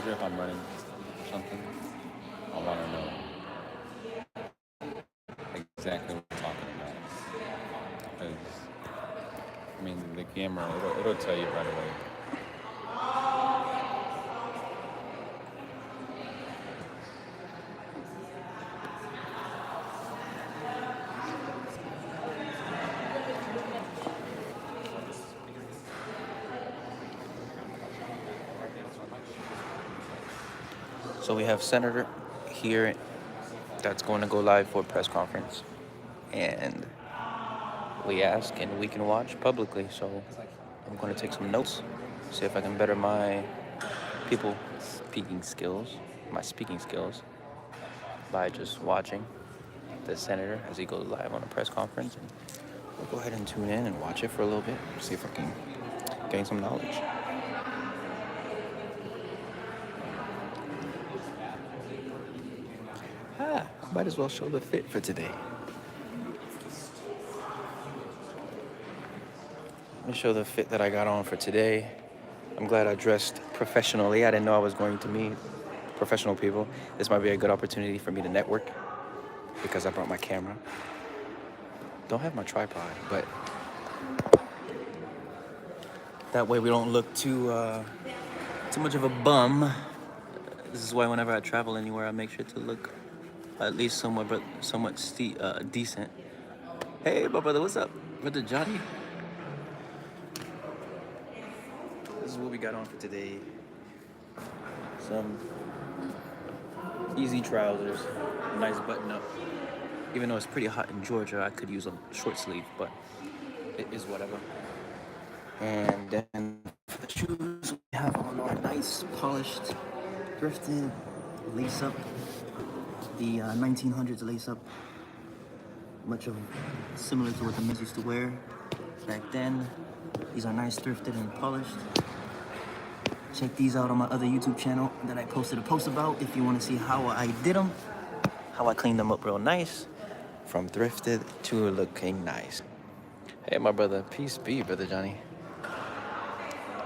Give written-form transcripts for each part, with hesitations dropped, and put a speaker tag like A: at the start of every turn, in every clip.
A: disclosure if I'm running or something? I want to know exactly what I'm talking about. Because, I mean, the camera, it'll tell you right away.
B: So we have Senator here that's going to go live for a press conference. And we ask and we can watch publicly. So I'm going to take some notes, see if I can better my my speaking skills by just watching the senator as he goes live on a press conference. And we'll go ahead and tune in and watch it for a little bit, see if I can gain some knowledge. Might as well show the fit for today. Let me show the fit that I got on for today. I'm glad I dressed professionally. I didn't know I was going to meet professional people. This might be a good opportunity for me to network because I brought my camera. Don't have my tripod, but that way we don't look too much of a bum. This is why whenever I travel anywhere, I make sure to look at least somewhat decent. Hey, my brother, what's up? Brother Johnny? This is what we got on for today. Some easy trousers, nice button up. Even though it's pretty hot in Georgia, I could use a short sleeve, but it is whatever. And then for the shoes, we have on our nice, polished, thrifted lace up. The 1900s lace up. Much of similar to what the men used to wear back then. These are nice, thrifted, and polished. Check these out on my other YouTube channel that I posted a post about if you want to see how I did them, how I cleaned them up real nice, from thrifted to looking nice. Hey, my brother. Peace be, Brother Johnny.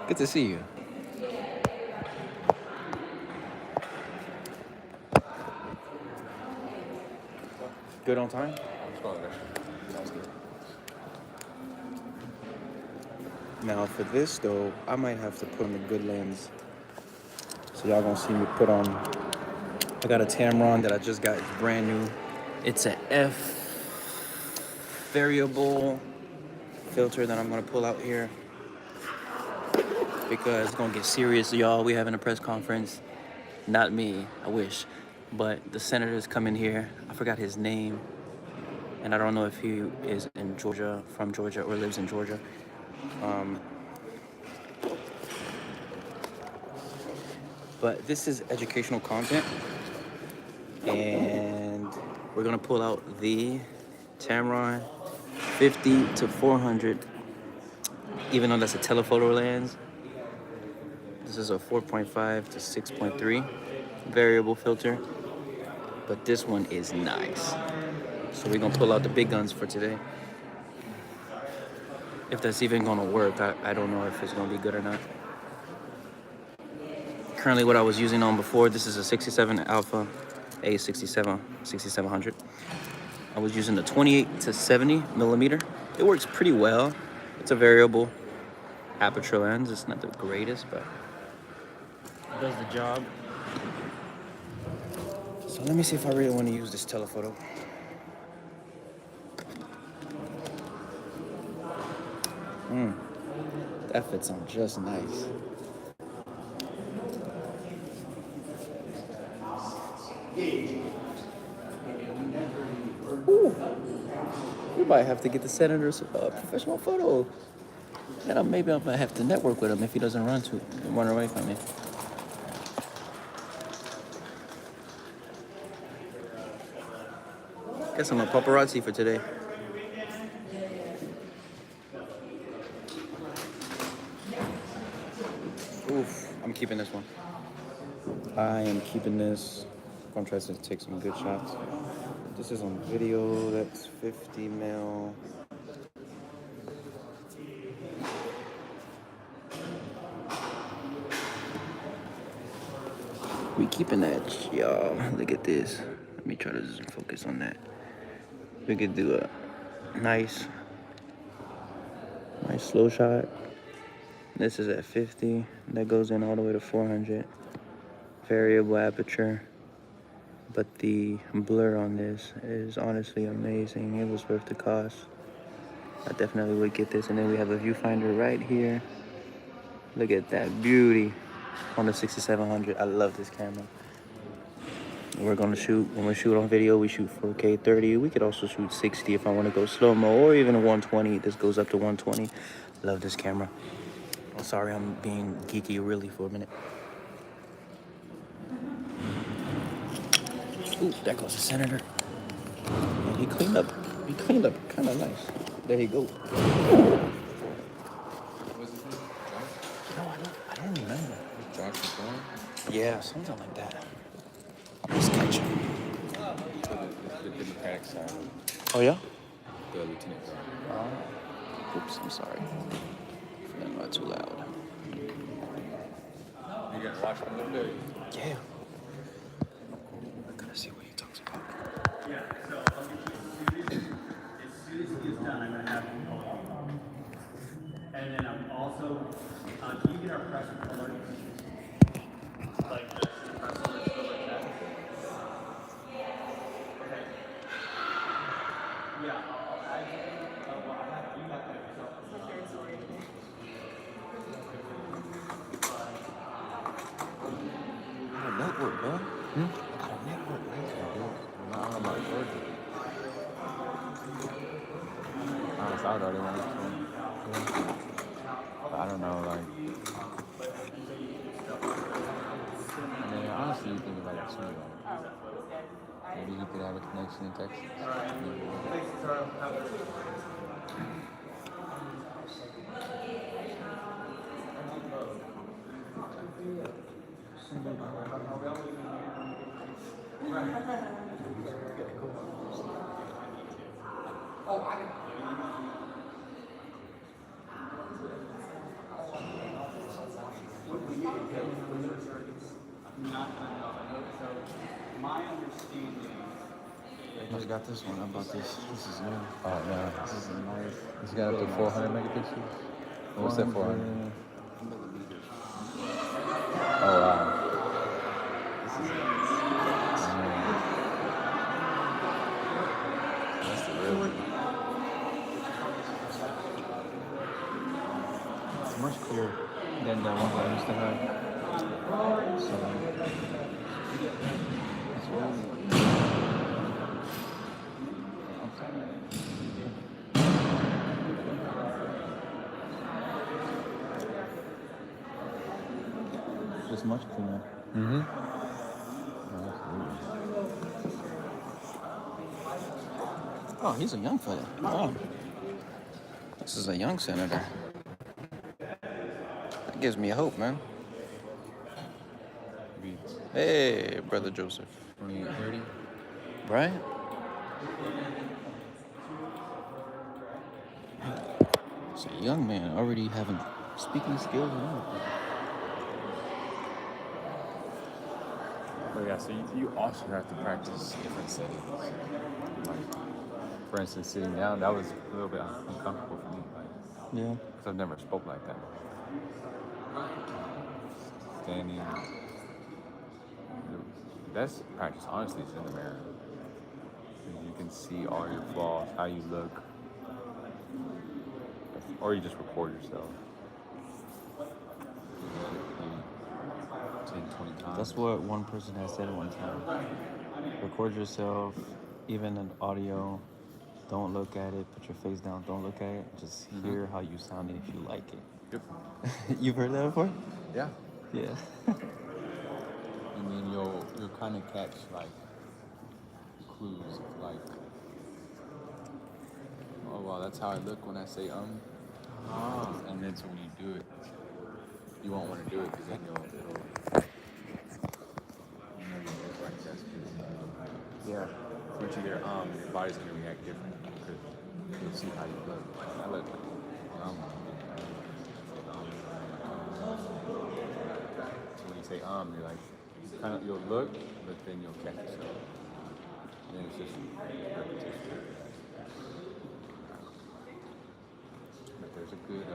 B: Good to see you. Good on time? Sounds good. Now for this though, I might have to put on the good lens. So y'all gonna see me put on, I got a Tamron that I just got, it's brand new. It's a F variable filter that I'm gonna pull out here because it's gonna get serious, y'all. We having a press conference. Not me, I wish. But the senator's coming here. I forgot his name. And I don't know if he is in Georgia, from Georgia, or lives in Georgia. But this is educational content. And we're gonna pull out the Tamron 50 to 400, even though that's a telephoto lens. This is a 4.5 to 6.3 variable filter, but this one is nice. So we're gonna pull out the big guns for today. If that's even gonna work, I don't know if it's gonna be good or not. Currently what I was using on before, this is a 67 Alpha A67, 6700. I was using the 28 to 70 millimeter. It works pretty well. It's a variable aperture lens. It's not the greatest, but it does the job. So let me see if I really want to use this telephoto. That fits on just nice. Ooh. We might have to get the senator's professional photo. And maybe I might have to network with him if he doesn't run away from me. Guess I'm a paparazzi for today. Oof, I'm keeping this one. I am keeping this. I'm gonna try to take some good shots. This is on video, that's 50 mil. We keeping that, y'all. Look at this. Let me try to zoom focus on that. We could do a nice slow shot. This is at 50. That goes in all the way to 400. Variable aperture. But the blur on this is honestly amazing. It was worth the cost. I definitely would get this. And then we have a viewfinder right here. Look at that beauty on the 6700. I love this camera. We're gonna shoot, when we shoot on video, we shoot 4K 30. We could also shoot 60 if I wanna go slow-mo, or even a 120. This goes up to 120. Love this camera. I'm sorry I'm being geeky really for a minute. Ooh, there goes the senator. And he cleaned up kind of nice. There you go.
A: Was it him?
B: No, I don't remember.
A: Josh McCoy?
B: Yeah, something like that. Let's catch him.
A: The Democratic side.
B: Oh, yeah?
A: The lieutenant colonel.
B: Oops, I'm sorry. I'm not too loud.
A: You gonna watch him a little bit?
B: Yeah. I gotta see what he talks about.
C: As soon as he is done, I'm gonna have him go home. And then I'm also, can you get our press report? Like this, press alert, stuff like that. Okay. Yeah, well, I have, you have to have yourself.
B: I got a network, bro. I got a network right there, bro.
A: I don't know about Georgia. Honestly, I would already want to come. But I don't know, like. I mean, honestly, you think about it too. Like, maybe you could have a connection in Texas.
C: My understanding.
B: I just got this one. How about this? This is new.
A: Oh, no.
B: This is a nice.
A: This got up to 400 megapixels? What's that 400?
B: Millimeters.
A: Oh, wow.
B: This is
A: That's the real one.
B: It's much clearer than the one I used to have. So, it's really. Just much cleaner.
A: Mm-hmm.
B: Oh, he's a young fella. Oh. This is a young senator. That gives me hope, man. Hey, Brother Joseph.
A: 2830.
B: Right? It's a young man already having speaking skills and everything.
A: But yeah, so you also have to practice different settings. Like, for instance, sitting down, that was a little bit uncomfortable for me. Like,
B: Yeah.
A: because I've never spoke like that. Standing. The best practice, honestly, is in the mirror. You can see all your flaws, how you look. Or you just record yourself. 10, 20 times.
B: That's what one person has said one time. Record yourself, even in audio. Don't look at it. Put your face down. Don't look at it. Just hear how you sound if you like it.
A: Yep.
B: You've heard that before?
A: Yeah.
B: Yeah.
A: And then you'll kind of catch like clues of like, oh wow, that's how I look when I say and then so when you do it, you won't want to do it because then you'll look like that's good.
B: Yeah.
A: Once you hear your body's gonna react different because you'll see how you look. Like, I look so when you say you're like, kind of you'll look, but then you'll catch yourself. And then it's just repetition. But there's a good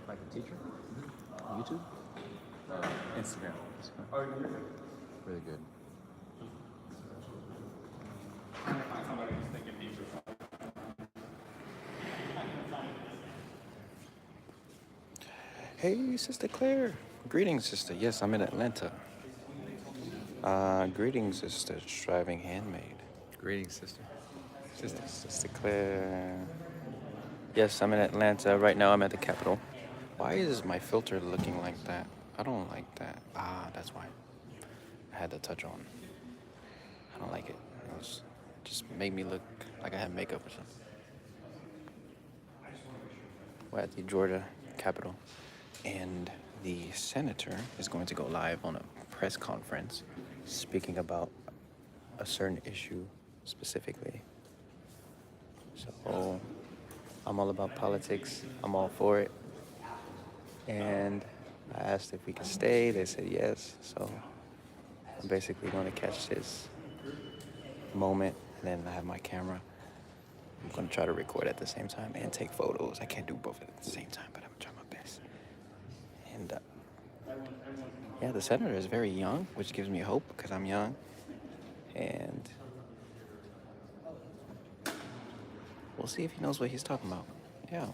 A: like a teacher? YouTube? Instagram. Really good.
B: Hey, Sister Claire. Greetings, sister. Yes, I'm in Atlanta. Greetings, sister. Striving Handmaid.
A: Greetings, sister.
B: Sister Claire. Yes, I'm in Atlanta. Right now, I'm at the Capitol. Why is my filter looking like that? I don't like that. That's why. I had to touch on. I don't like it. It just made me look like I had makeup or something. We're at the Georgia Capitol, and the senator is going to go live on a press conference speaking about a certain issue specifically. So I'm all about politics. I'm all for it. And I asked if we could stay. They said yes. So I'm basically going to catch this moment, and then I have my camera. I'm going to try to record at the same time and take photos. I can't do both at the same time, but I'm going to try my best. And yeah, the senator is very young, which gives me hope because I'm young. And we'll see if he knows what he's talking about. Yeah.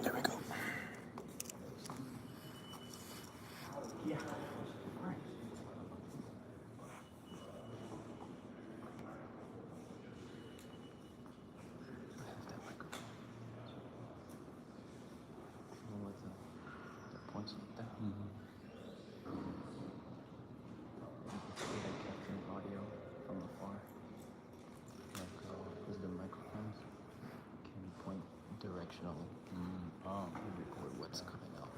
B: There we go.
A: Points like that. Capturing audio from afar. Like, because the microphones can point directionally. And record what's coming out.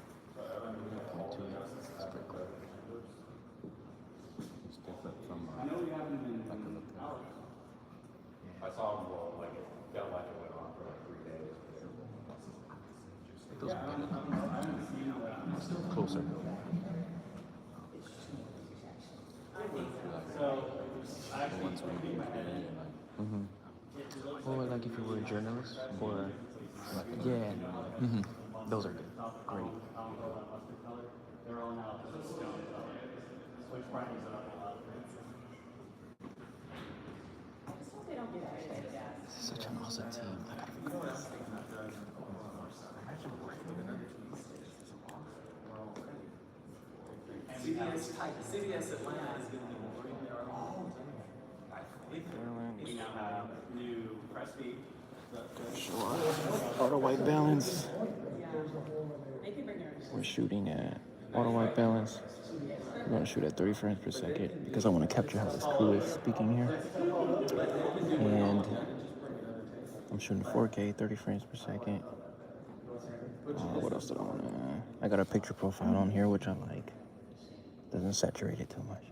A: Point to it. It's pretty cool. It's different from like a look at.
D: I saw him roll, like it felt like it went on for like 3 days.
A: Those are better. Closer. The ones we do like. Or like if you were a journalist, or like yeah. Those are good. Great.
C: They're all now just stone. Which brightens it up a lot.
A: This is such an awesome team. I gotta record this.
E: CBS Atlanta is going to be more.
C: We now have new press feed.
B: Auto white balance. We're shooting at auto white balance. We're going to shoot at 30 frames per second because I want to capture how this crew is speaking here. And I'm shooting 4K, 30 frames per second. What else did I want to? I got a picture profile on here, which I like. Doesn't saturate it too much.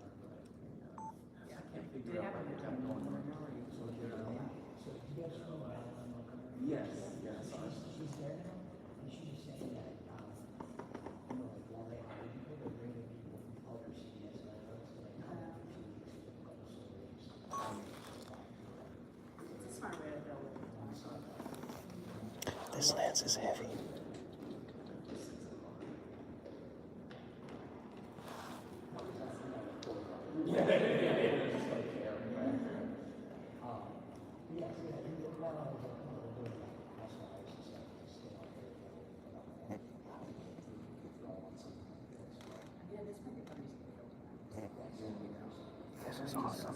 B: This lens is heavy. This is awesome.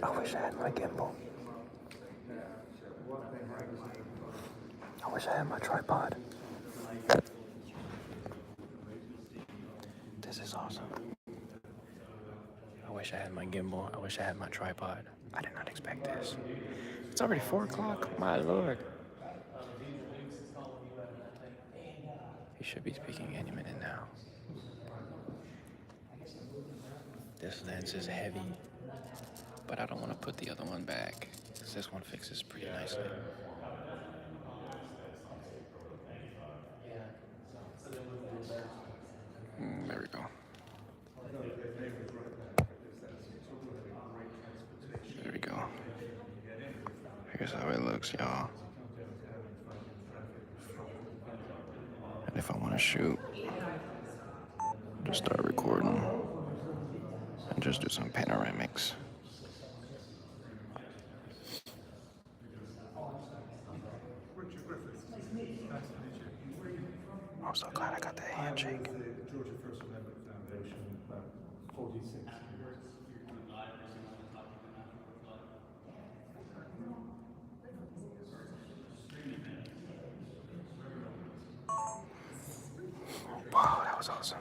B: I wish I had my gimbal. I wish I had my tripod. This is awesome. I wish I had my gimbal. I wish I had my tripod. I did not expect this. It's already 4 o'clock. My lord. He should be speaking any minute now. This lens is heavy, but I don't want to put the other one back, because this one fixes pretty nicely. There we go. There we go. Here's how it looks, y'all. And if I want to shoot, just start recording and just do some panoramics. I'm so glad I got that handshake.
F: Georgia First Amendment Foundation, about 46 years.
B: Wow, that was awesome.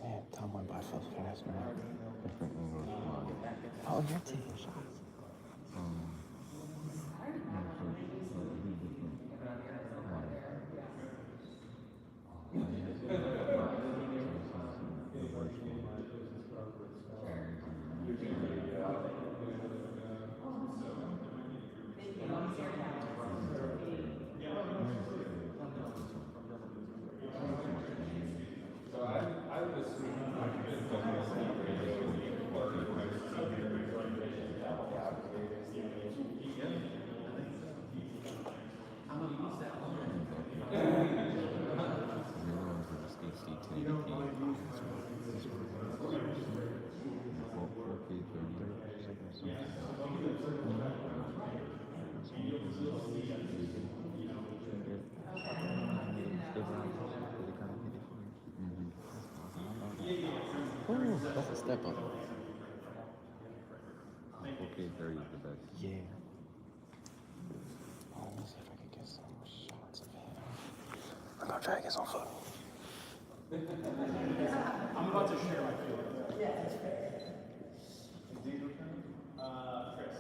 B: Man, time went by so fast, man. Oh, you're taking shots. Ooh, that's a step up.
A: Okay, 30 is the best.
B: Yeah. Oh, let me see if I can get some shots of him. I'm gonna try to get some photos.
C: I'm about to share my feelings. Yeah, that's fair. Chris.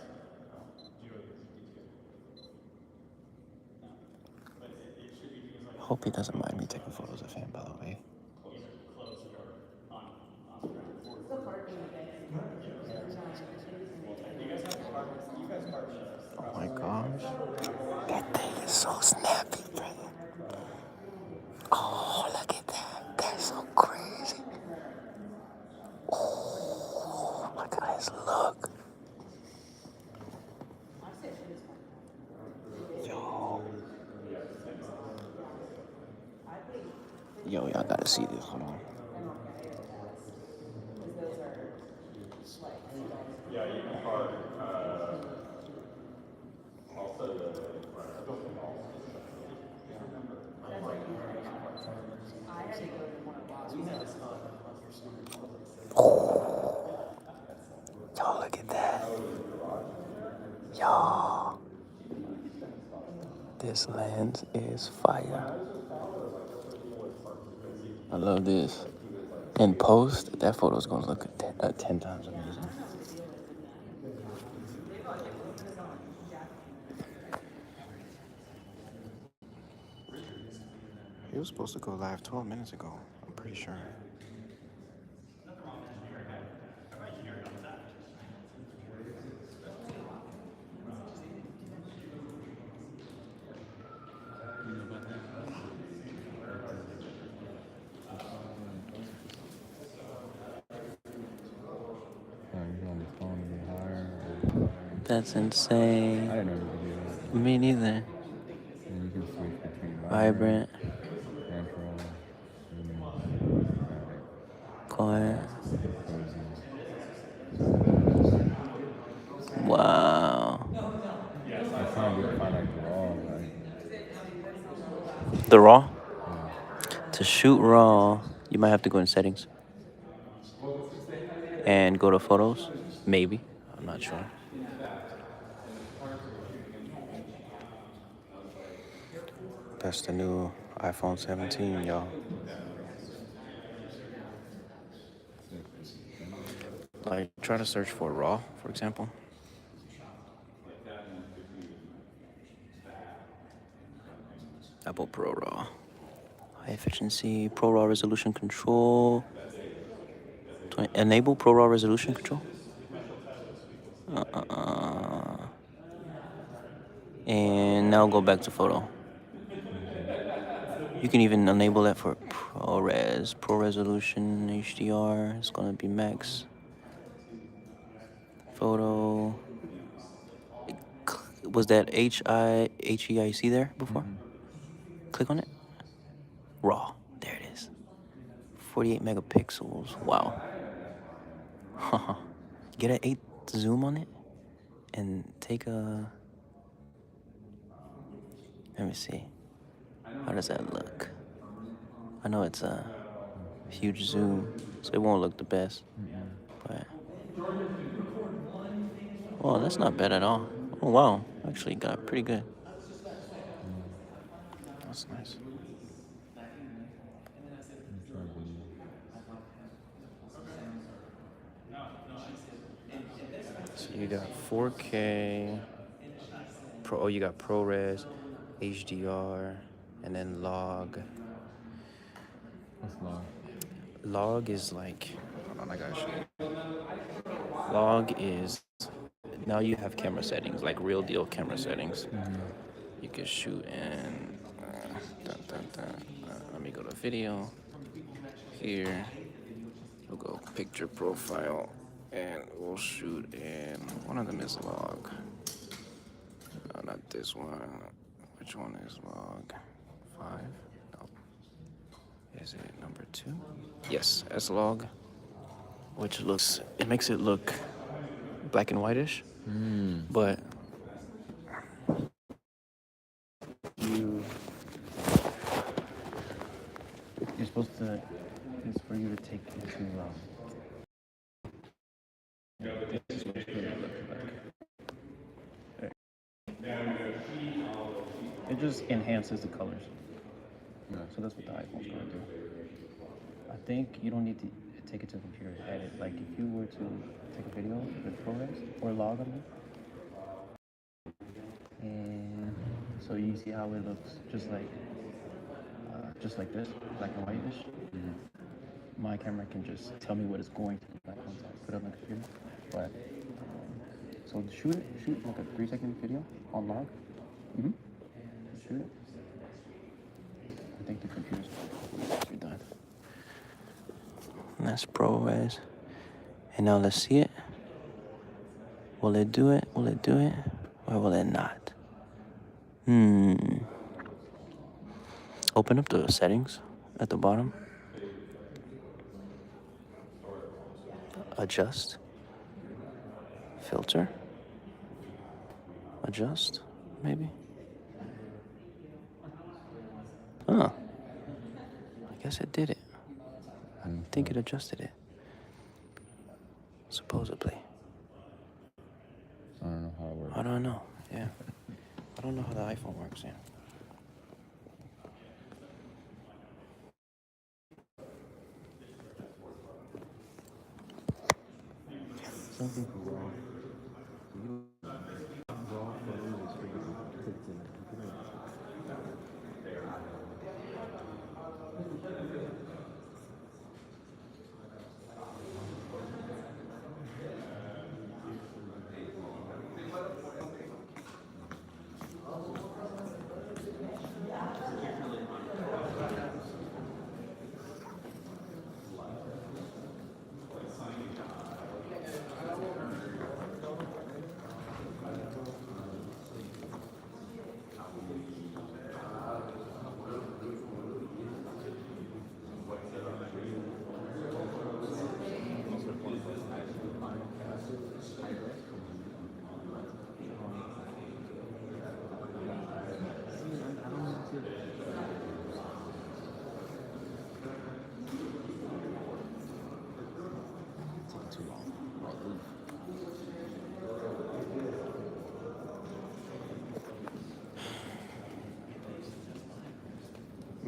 B: Hope he doesn't mind me taking photos of him, by the way. Oh my gosh. That thing is so snappy, brother. Oh, look at that. That's so crazy. Oh, look at his look. Yo, y'all gotta see this. Hold on.
D: Yeah, you can park, also the,
B: Oh, y'all look at that. Y'all, this lens is fire. I love this. In post, that photo's gonna look 10 times amazing. He was supposed to go live 12 minutes ago, I'm pretty sure. That's insane.
A: I didn't know you could do that.
B: Me neither.
A: And you can switch between
B: Vibrant,
A: natural,
B: quiet. Wow.
A: I'm trying to find like the raw, like.
B: The RAW? To shoot RAW, you might have to go in settings. And go to photos. Maybe. I'm not sure. That's the new iPhone 17, y'all. Like, try to search for RAW, for example. Apple Pro RAW. High efficiency, Pro RAW resolution control. Enable Pro RAW resolution control. And now go back to photo. You can even enable that for ProRes. Pro resolution HDR. It's gonna be max. Photo. Was that HEIC there before? Click on it. RAW. There it is. 48 megapixels. Wow. Get an 8 zoom on it and take a. Let me see. How does that look? I know it's a huge zoom, so it won't look the best. But. Oh, that's not bad at all. Oh, wow. Actually got pretty good. That's nice. So you got 4K. You got ProRes, HDR, and then log.
A: What's log?
B: Log is like, hold on, I gotta show you. Log is, now you have camera settings, like real deal camera settings. You can shoot in, let me go to video. Here, we'll go picture profile, and we'll shoot in, one of them is log. Not this one. Which one is log? 5? No. Is it number 2? Yes, S log. Which looks, it makes it look black and whitish. But you're supposed to, it's for you to take into this is what it's gonna look like. It just enhances the colors. So that's what the iPhone's gonna do. I think you don't need to take it to the computer and edit. Like if you were to take a video with ProRes or log on it, and so you see how it looks just like this, black and whitish. My camera can just tell me what it's going to look like once I put it on the computer. But so shoot like a 3-second video on log. Shoot it. I think the computer's done. That's ProRes. And now let's see it. Will it do it? Will it do it? Or will it not? Open up the settings at the bottom. Adjust. Filter. Adjust, maybe. Oh. I guess it did it. I think it adjusted it. Supposedly.
A: I don't know how it works.
B: I don't know, yeah. I don't know how the iPhone works, yeah.
A: Something for raw. Raw photos is for you to click to the computer.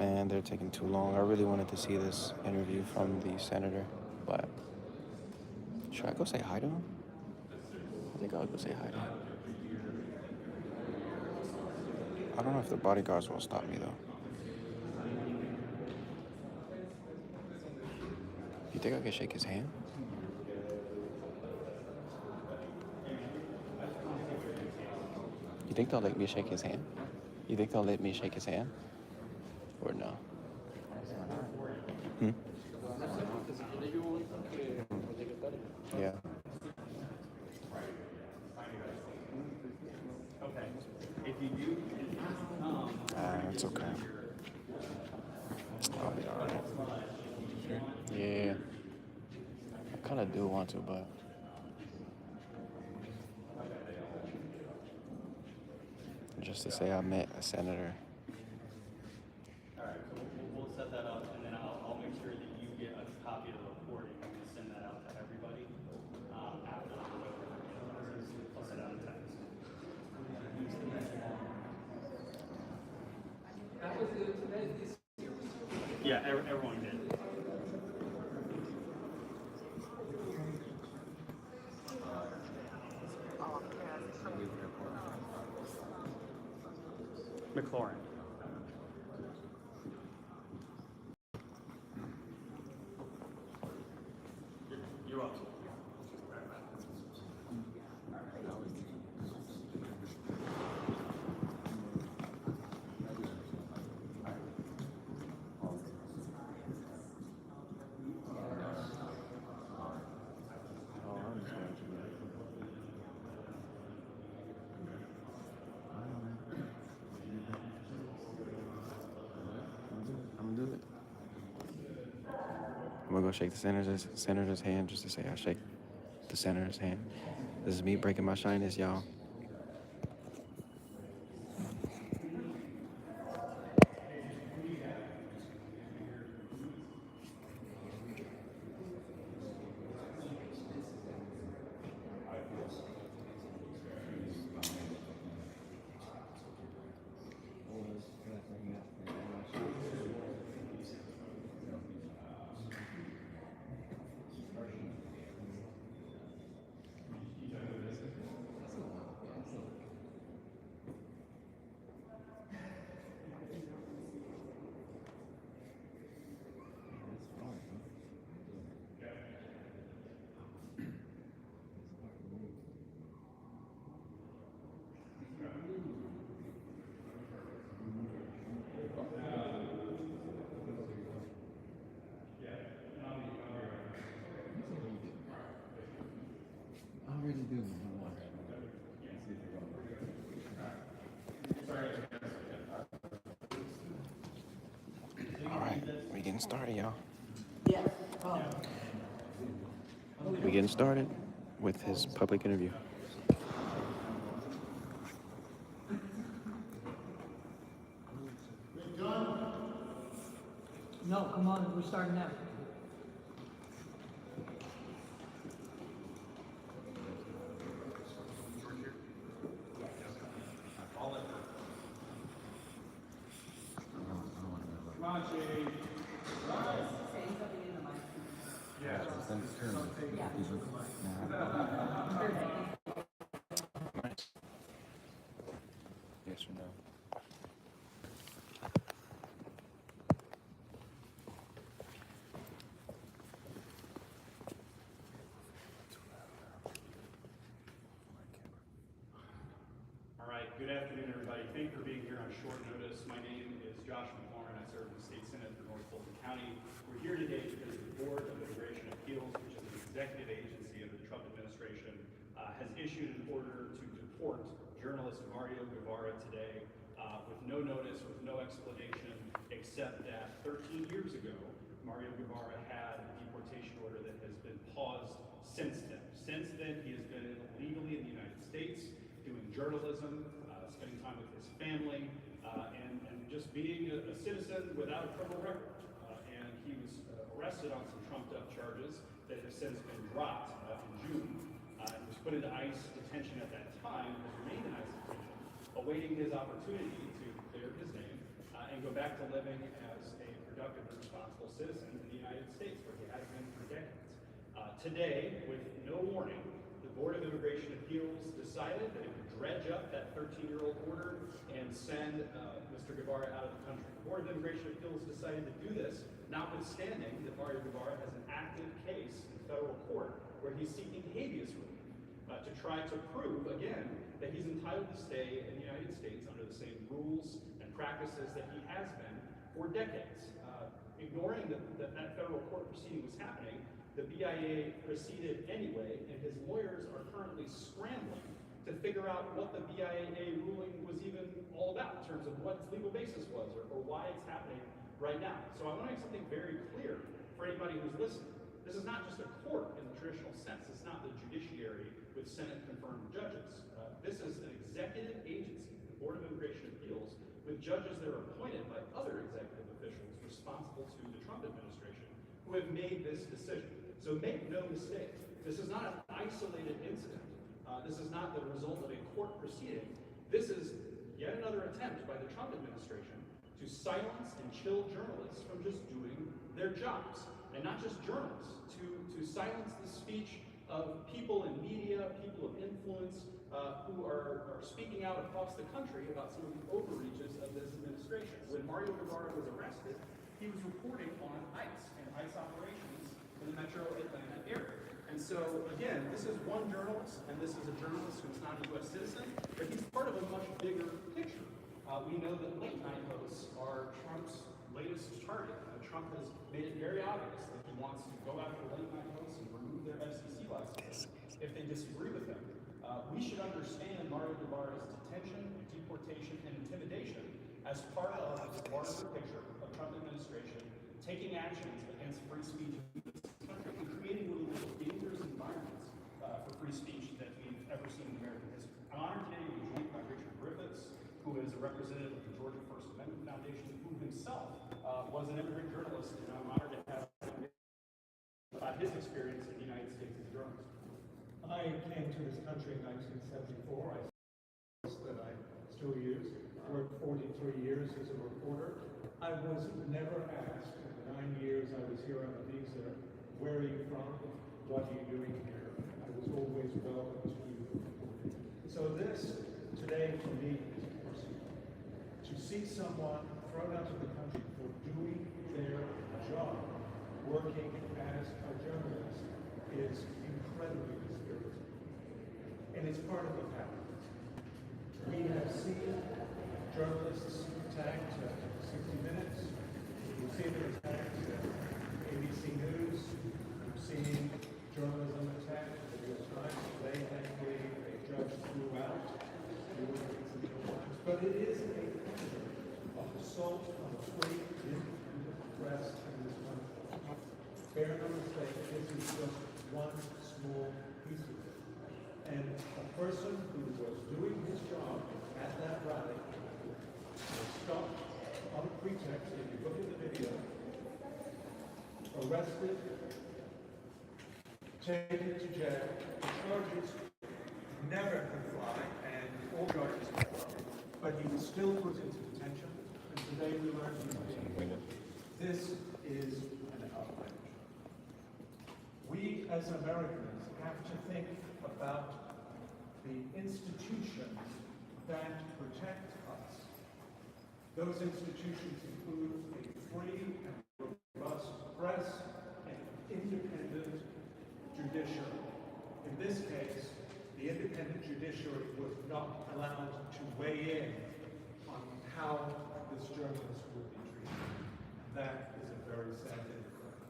B: Man, they're taking too long. I really wanted to see this interview from the senator, but should I go say hi to him? I think I'll go say hi to him. I don't know if the bodyguards will stop me though. You think I can shake his hand? You think they'll let me shake his hand? You think they'll let me shake his hand? Or no? Hmm? Yeah.
C: Okay. If you do,
B: It's okay. I'll be alright. Yeah. I kind of do want to, but just to say I met a senator.
C: all right, so we'll set that up, and then I'll make sure that you get a copy of the recording. I'm gonna send that out to everybody after the over. I'll send out a text. Yeah, everyone did. McLaurin. You're welcome.
B: I'm gonna do it. I'm gonna go shake the senator's hand just to say I shake the senator's hand. This is me breaking my shyness, y'all.
A: I really do.
B: All right, we getting started, y'all. We getting started with his public interview.
G: No, come on, we're starting now.
B: Nice. Yes or no?
C: All right, good afternoon, everybody. Thank you for being here on short notice. My name is Josh McLaurin. I serve in the State Senate for North Fulton County. We're here today because the Board of Immigration Appeals, which is an executive agency of the Trump administration, has issued an order to deport journalist Mario Guevara today with no notice, with no explanation, except that 13 years ago, Mario Guevara had a deportation order that has been paused since then. Since then, he has been legally in the United States, doing journalism, spending time with his family, and just being a citizen without a criminal record. And he was arrested on some trumped up charges that have since been dropped in June. He was put into ICE detention at that time, has remained in ICE detention, awaiting his opportunity to clear his name and go back to living as a productive and responsible citizen in the United States, where he has been for decades. Today, with no warning, the Board of Immigration Appeals decided that it would dredge up that 13-year-old order and send Mr. Guevara out of the country. The Board of Immigration Appeals decided to do this, notwithstanding that Mario Guevara has an active case in federal court where he's seeking habeas relief to try to prove, again, that he's entitled to stay in the United States under the same rules and practices that he has been for decades. Ignoring that federal court proceeding was happening, the BIA proceeded anyway, and his lawyers are currently scrambling to figure out what the BIA ruling was even all about in terms of what its legal basis was or why it's happening right now. So I want to make something very clear for anybody who's listening. This is not just a court in the traditional sense. It's not the judiciary with Senate-confirmed judges. This is an executive agency, the Board of Immigration Appeals, with judges that are appointed by other executive officials responsible to the Trump administration who have made this decision. So make no mistake, this is not an isolated incident. This is not the result of a court proceeding. This is yet another attempt by the Trump administration to silence and chill journalists from just doing their jobs. And not just journalists, to silence the speech of people in media, people of influence, who are speaking out across the country about some of the overreaches of this administration. When Mario Guevara was arrested, he was reporting on ICE and ICE operations in the metro Atlanta area. And so, again, this is one journalist, and this is a journalist who's not a U.S. citizen, but he's part of a much bigger picture. We know that late-night hosts are Trump's latest target. Trump has made it very obvious that he wants to go after late-night hosts and remove their FCC licenses if they disagree with him. We should understand Mario Guevara's detention, deportation, and intimidation as part of this larger picture of Trump administration taking actions against free speech in this country and creating one of the most dangerous environments for free speech that we've ever seen in American history. I'm honored today to be joined by Richard Griffiths, who is a representative of the Georgia First Amendment Foundation, who himself was an immigrant journalist, and I'm honored to have him about his experience in the United States as a journalist.
F: I came to this country in 1974. That I still use. Worked 43 years as a reporter. I was never asked in the 9 years I was here on a visa, where are you from? What are you doing here? I was always welcome to reporting. So this, today, for me, is personal. To see someone thrown out of the country for doing their job, working as a journalist, is incredibly dispiriting. And it's part of the pattern. We have seen journalists attacked 60 Minutes. We've seen them attacked ABC News. We've seen journalism attacked at the New York Times. Today, thankfully, a judge threw out the New York Times. But it is a pattern of assault on the free independent press in this country. Bear no mistake, this is just one small piece of it. And a person who was doing his job at that rally was stopped on a pretext, if you look at the video, arrested, taken to jail. The charges never could fly, and all charges could fly. But he was still put into detention, and today we learned he's being. This is an outrage. We as Americans have to think about the institutions that protect us. Those institutions include a free and robust press and independent judiciary. In this case, the independent judiciary was not allowed to weigh in on how this journalist would be treated. That is a very sad day for us.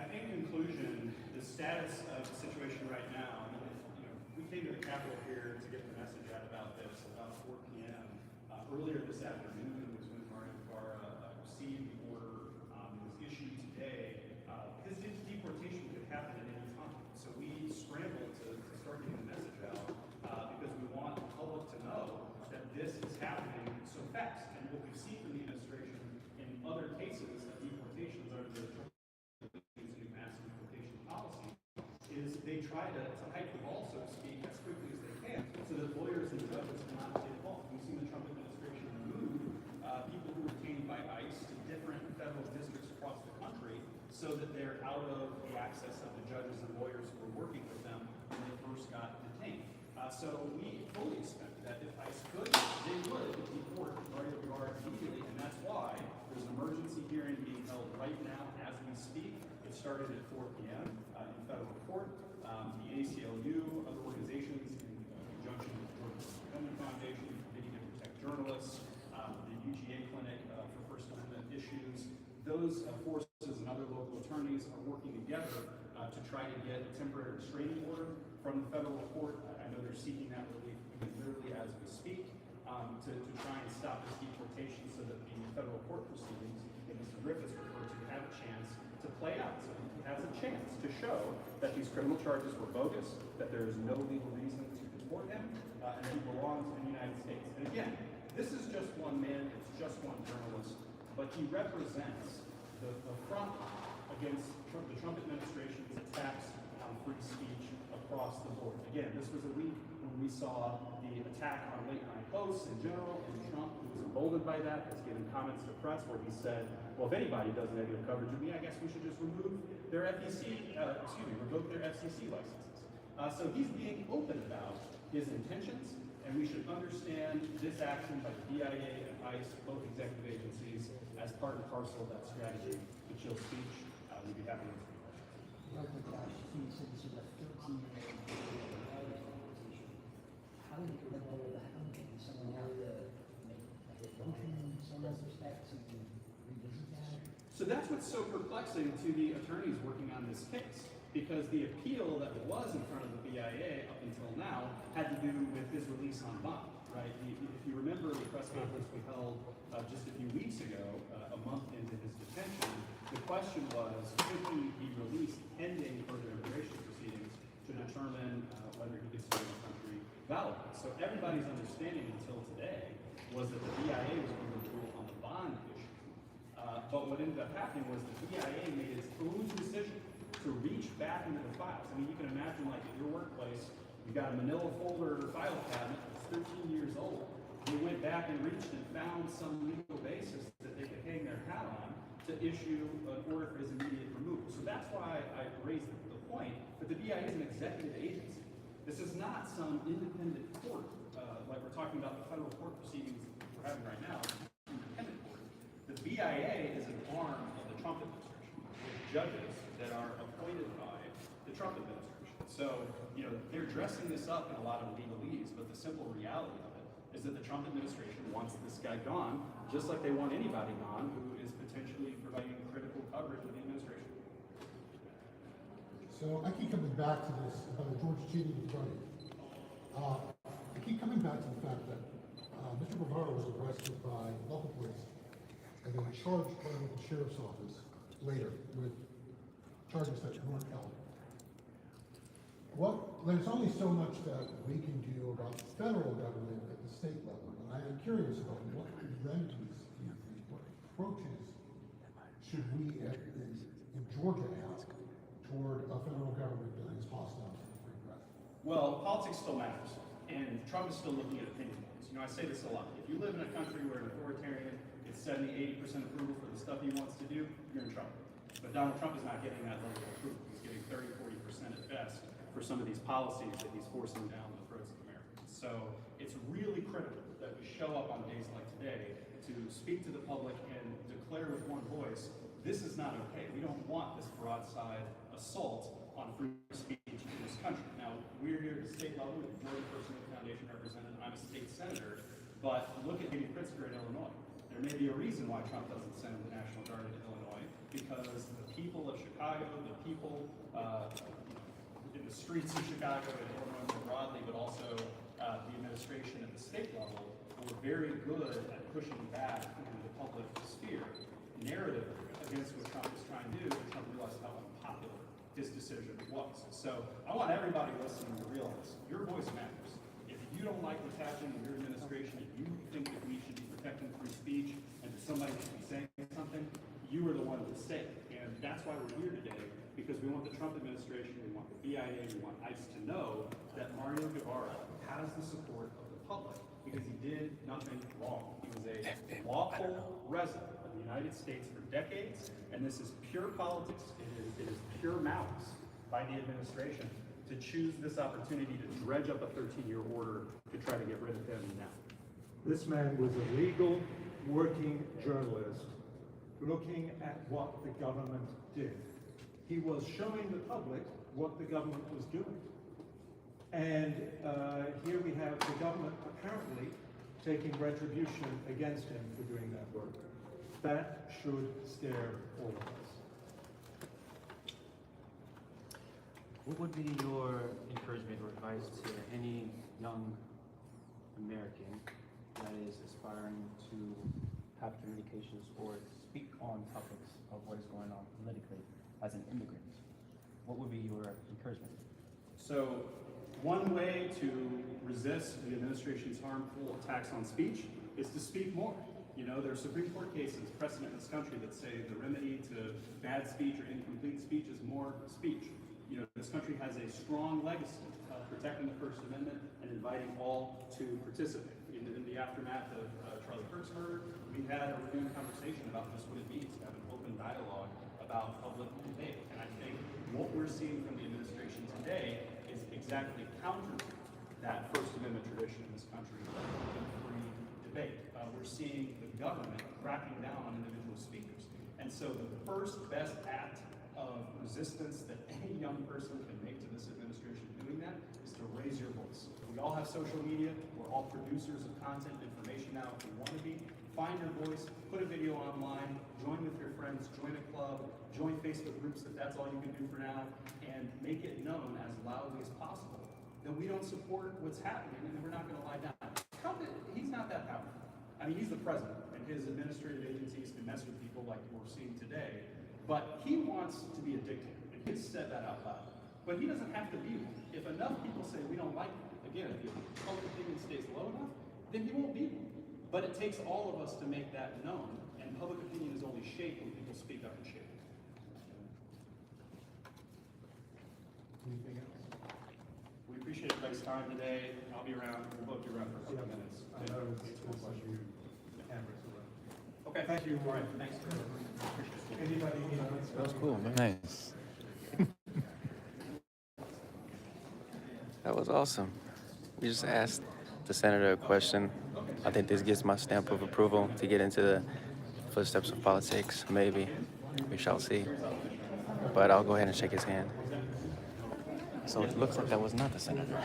C: In conclusion, the status of the situation right now, we came to the Capitol here to get the message out about this about 4 p.m. Earlier this afternoon was when Mario Guevara received the order that was issued today. His deportation could happen at any time. So we scrambled to start getting the message out because we want the public to know that this is happening so fast. And what we've seen from the administration in other cases of deportations under the new mass deportation policy is they try to hike the ball, so to speak, as quickly as they can so that lawyers and judges cannot get involved. We've seen the Trump administration federal districts across the country so that they're out of the access of the judges and lawyers who were working with them when they first got detained. So we fully expect that if ICE could, they would deport Mario Guevara immediately, and that's why there's an emergency hearing being held right now as we speak. It started at 4 p.m. In federal court. The ACLU, other organizations in conjunction with the Georgia Women Foundation, Committee to Protect Journalists, the UGA Clinic for First Amendment issues, those forces and other local attorneys are working together to try to get a temporary restraining order from the federal court. I know they're seeking that relief literally as we speak to try and stop this deportation so that the federal court proceedings that Mr. Griffiths referred to have a chance to play out. So he has a chance to show that these criminal charges were bogus, that there is no legal reason to deport him, and that he belongs in the United States. And again, this is just one man, it's just one journalist, but he represents the front against the Trump administration's attacks on free speech across the board. Again, this was a week when we saw the attack on late night hosts in general, and Trump, who was emboldened by that, has given comments to press where he said, well, if anybody does negative coverage of me, I guess we should just revoke their FCC licenses. So he's being open about his intentions, and we should understand this action by the BIA and ICE, both executive agencies, as part and parcel of that strategy to chill speech. We'd be happy to answer any questions.
H: Dr. Josh, you said this was a 13-year-old deportation. How did you get hold of that? Did someone have to make a motion in some respect to revisit that?
C: So that's what's so perplexing to the attorneys working on this case, because the appeal that was in front of the BIA up until now had to do with his release on bond, right? If you remember the press conference we held just a few weeks ago, a month into his detention, the question was, could he be released pending further immigration proceedings to determine whether he could stay in the country validly? So everybody's understanding until today was that the BIA was going to rule on the bond issue. But what ended up happening was the BIA made its own decision to reach back into the files. I mean, you can imagine, like, at your workplace, you got a manila folder file cabinet that's 13 years old. They went back and reached and found some legal basis that they could hang their hat on to issue an order for his immediate removal. So that's why I raised the point that the BIA is an executive agency. This is not some independent court, like we're talking about the federal court proceedings we're having right now, independent court. The BIA is an arm of the Trump administration, with judges that are appointed by the Trump administration. So, you know, they're dressing this up in a lot of legalese, but the simple reality of it is that the Trump administration wants this guy gone, just like they want anybody gone who is potentially providing critical coverage of the administration.
I: So I keep coming back to this about George cheating with Bernie. I keep coming back to the fact that Mr. Guevara was arrested by local police and then charged by the local sheriff's office later with charges that weren't held. There's only so much that we can do about the federal government at the state level, and I am curious about what remedies do you think, what approaches should we in Georgia have toward a federal government that is hostile to the free press?
C: Well, politics still matters, and Trump is still looking at opinion polls. You know, I say this a lot. If you live in a country where an authoritarian gets 70–80% approval for the stuff he wants to do, you're in trouble. But Donald Trump is not getting that level of approval. He's getting 30–40% at best for some of these policies that he's forcing down the throats of Americans. So it's really critical that we show up on days like today to speak to the public and declare with one voice, this is not okay. We don't want this broadside assault on free speech in this country. Now, we're here at the state level with the Georgia First Amendment Foundation represented. I'm a state senator, but look at Amy Pritzker in Illinois. There may be a reason why Trump doesn't send the National Guard into Illinois, because the people of Chicago, the people in the streets of Chicago and Illinois more broadly, but also the administration at the state level, were very good at pushing back into the public sphere narrative against what Trump was trying to do, and Trump realized how unpopular his decision was. So I want everybody listening to realize your voice matters. If you don't like what's happening in your administration, if you think that we should be protecting free speech and that somebody should be saying something, you are the one to say. And that's why we're here today, because we want the Trump administration, we want the BIA, we want ICE to know that Mario Guevara has the support of the public because he did nothing wrong. He was a lawful resident of the the United States for decades, and this is pure politics. It is pure malice by the administration to choose this opportunity to dredge up a 13-year order to try to get rid of him now.
F: This man was a legal, working journalist looking at what the government did. He was showing the public what the government was doing. And here we have the government apparently taking retribution against him for doing that work. That should scare all of us.
J: What would be your encouragement or advice to any young American that is aspiring to have communications or speak on topics of what is going on politically as an immigrant? What would be your encouragement?
C: So, one way to resist the administration's harmful attacks on speech is to speak more. You know, there are Supreme Court cases, precedent in this country that say the remedy to bad speech or incomplete speech is more speech. You know, this country has a strong legacy of protecting the First Amendment and inviting all to participate. In the aftermath of Charlie Kirk's murder, we had a renewed conversation about just what it means to have an open dialogue about public debate. And I think what we're seeing from the administration today is exactly counter that First Amendment tradition in this country of free debate. We're seeing the government cracking down on individual speakers. And so the first best act of resistance that any young person can make to this administration doing that is to raise your voice. We all have social media. We're all producers of content and information now if we want to be. Find your voice, put a video online, join with your friends, join a club, join Facebook groups if that's all you can do for now, and make it known as loudly as possible that we don't support what's happening and we're not going to lie down. He's not that powerful. I mean, he's the president, and his administrative agencies can mess with people like we're seeing today, but he wants to be a dictator, and he's said that out loud. But he doesn't have to be one. If enough people say we don't like him, again, if the public opinion stays low enough, then he won't be one. But it takes all of us to make that known, and public opinion is only shaped when people speak up and shape it.
F: Anything else?
C: We appreciate everybody's time today. I'll be around. We'll book you around for a couple minutes.
F: I know it's you cameras around.
C: Okay.
F: Thank you, Warren.
C: Thanks.
F: Anybody need to?
A: That was cool, man. Nice.
B: That was awesome. We just asked the senator a question. I think this gives my stamp of approval to get into the footsteps of politics. Maybe. We shall see. But I'll go ahead and shake his hand. So it looks like that was not the senator.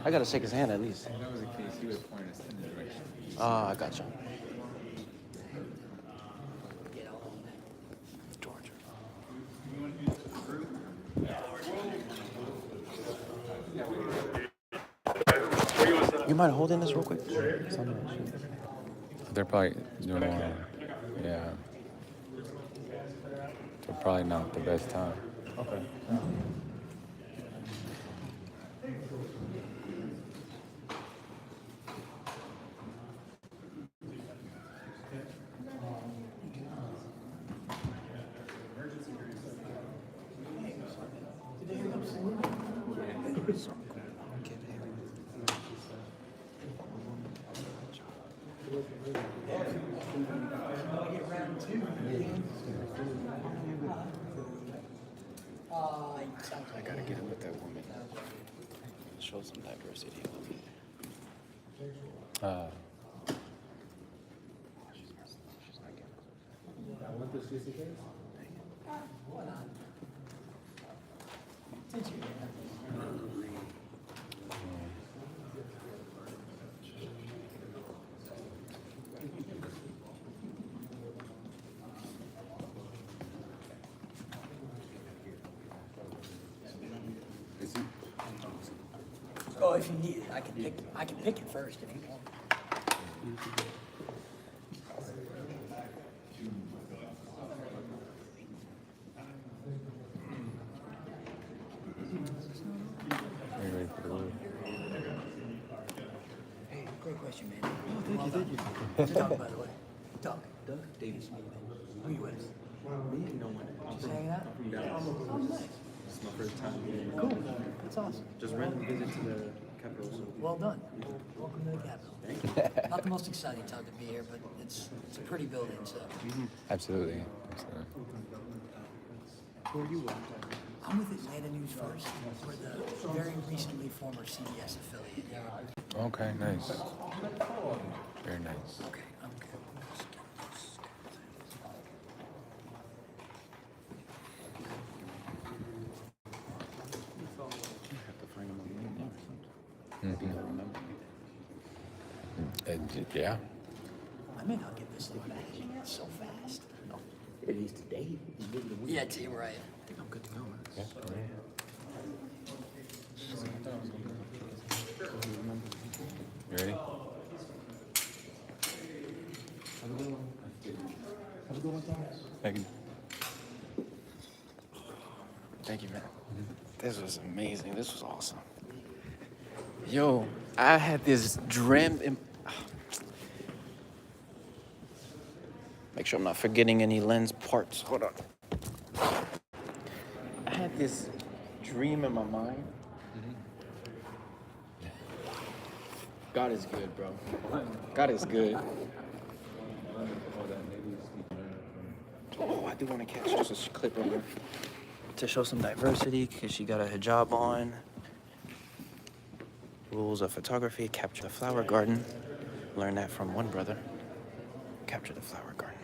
B: I gotta shake his hand at least.
A: If that was the case, he would have pointed us in the direction.
B: I gotcha. Georgia. You mind holding this real quick?
D: They're probably doing yeah. They're probably not the best time.
B: Okay. I gotta get it with that woman. Show some diversity.
D: Uh,
B: She's not getting
H: Oh, if you need it, I can pick it first if you want.
D: are you ready for the word?
H: Hey, great question, man. Oh, thank you. Doug, by the way. Doug.
B: Doug Davis.
H: Who you with?
B: Me? No one.
H: Just hanging out?
B: From Dallas.
H: Oh, nice.
B: This is my first time here.
H: Cool. That's awesome.
B: Just random visit to the
H: Well done. Welcome to the Capitol. Not the most exciting time to be here, but it's a pretty building, so.
A: Absolutely.
J: Who are you with?
H: I'm with Atlanta News First. We're the very recently former CBS affiliate here.
A: Okay, nice. Very nice.
H: Okay, I'm good.
A: Yeah.
H: I may not get this thing back. It's so fast.
E: It is today, the middle of the week.
H: Yeah, T, right.
E: I think I'm good to go, man.
A: Yeah. You ready?
B: Thank you, man. This was amazing. This was awesome. Yo, I had this dream. Make sure I'm not forgetting any lens parts. Hold on. I had this dream in my mind. God is good, bro. God is good. Oh, I do want to catch just a clip of her to show some diversity because she got a hijab on. Rules of photography, capture the flower garden. Learned that from one brother. Capture the flower garden.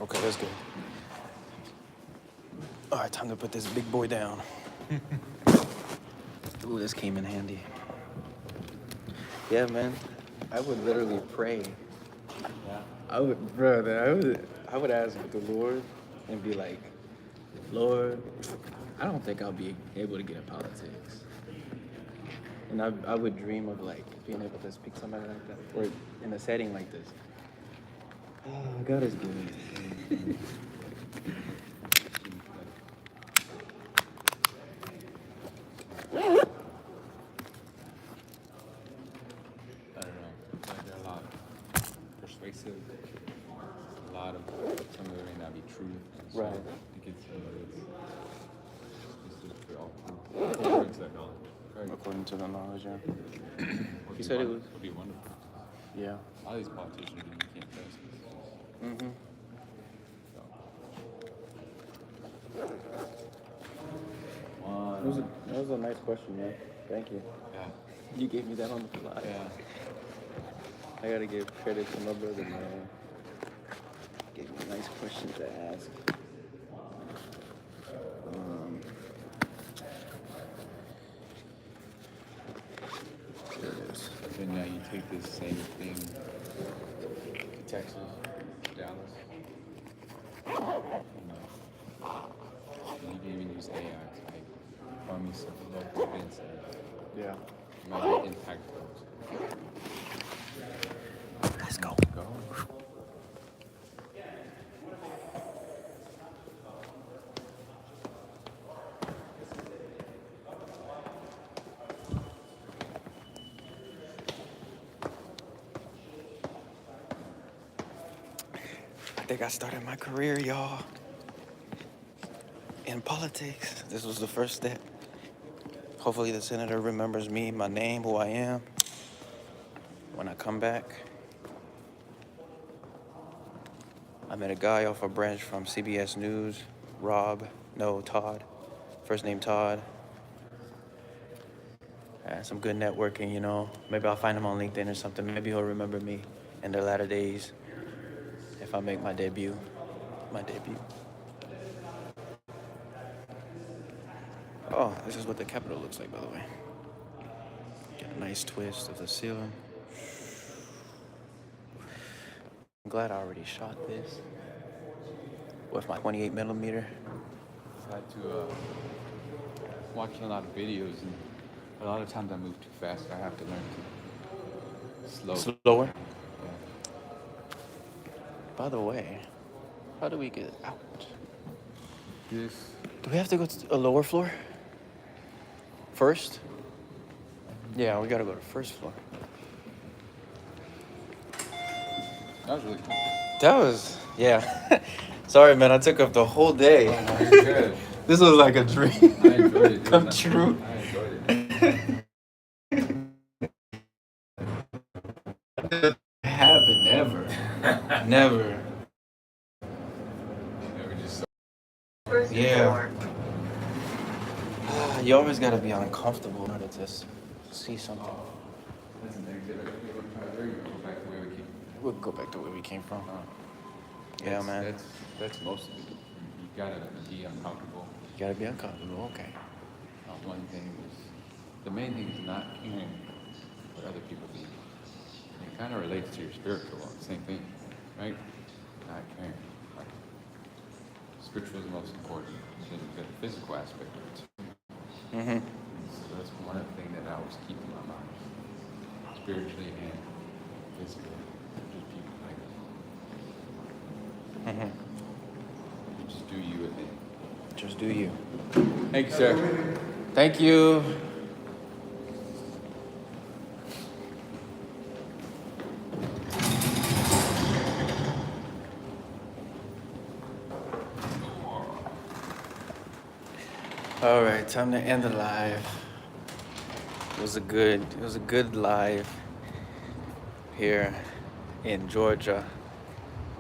B: Okay, that's good. All right, time to put this big boy down. Ooh, this came in handy. Yeah, man. I would literally pray. I would ask the Lord and be like, Lord, I don't think I'll be able to get in politics. And I would dream of like being able to speak to somebody like that, or in a setting like this. Oh, God is good.
D: I don't know. Like, they're a lot persuasive. A lot of some of it may not be true. So
B: Right.
D: I think it's just for all according to that knowledge. Right.
B: According to the knowledge, yeah.
D: Would
B: He
D: be
B: said it
D: wonderful.
B: was.
D: Would be wonderful.
B: Yeah.
D: A lot of these politicians you can't trust.
B: Mm-hmm.
D: So.
B: That was a nice question, man. Thank you.
D: Yeah.
B: You gave me that on the fly.
D: Yeah.
B: I gotta give credit to my brother, man. Gave me a nice question to ask. Here it is.
D: But then now you take this same thing, Texas, Dallas, and you can even use AI to like find me some local events that
B: Yeah.
D: might impact those.
B: Let's go.
D: Go.
B: I think I started my career, y'all, in politics. This was the first step. Hopefully the senator remembers me, my name, who I am, when I come back. I met a guy off a branch from CBS News, Todd. First name Todd. Some good networking, you know. Maybe I'll find him on LinkedIn or something. Maybe he'll remember me in the latter days if I make my debut. Oh, this is what the Capitol looks like, by the way. Get a nice twist of the ceiling. I'm glad I already shot this with my 28mm.
D: I had to watch a lot of videos, and a lot of times I move too fast. I have to learn to slow.
B: Slower.
D: Yeah.
B: By the way, how do we get out?
D: This.
B: Do we have to go to a lower floor? First? Yeah, we gotta go to first floor.
D: That was really cool.
B: That was, yeah. Sorry, man, I took up the whole day.
D: Oh, no, you're good.
B: This was like a dream.
D: I enjoyed it.
B: Come true.
D: I enjoyed it.
B: Happen ever. Never.
D: Never just
B: Yeah. You always gotta be uncomfortable in order to see something.
D: That's an exhibit. There you go. Go back to where we came.
B: We'll go back to where we came from. Yeah, man.
D: That's most of it. You gotta be uncomfortable.
B: You gotta be uncomfortable, okay.
D: One thing is, the main thing is not caring what other people think. It kind of relates to your spiritual, same thing, right? Not caring. Like, spiritual is the most important. Then you've got the physical aspect of it too.
B: Mm-hmm.
D: So that's one of the things that I always keep in my mind. Spiritually and physically. Just people like that.
B: Mm-hmm.
D: You just do you and then.
B: Just do you.
D: Thank you, sir.
B: Thank you. All right, time to end the live. It was a good live here in Georgia.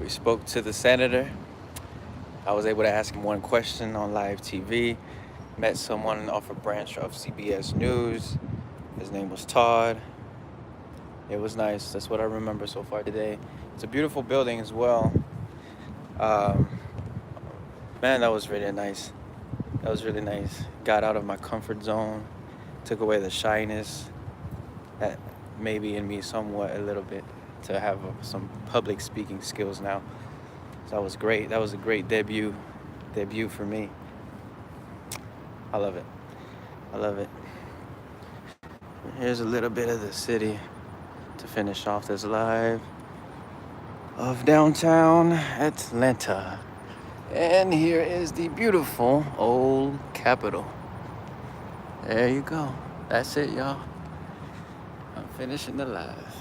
B: We spoke to the senator. I was able to ask him one question on live TV. Met someone off a branch of CBS News. His name was Todd. It was nice. That's what I remember so far today. It's a beautiful building as well. Man, that was really nice. That was really nice. Got out of my comfort zone. Took away the shyness that may be in me somewhat a little bit to have some public speaking skills now. So that was great. That was a great debut for me. I love it. I love it. Here's a little bit of the city to finish off this live of downtown Atlanta. And here is the beautiful old Capitol. There you go. That's it, y'all. I'm finishing the live.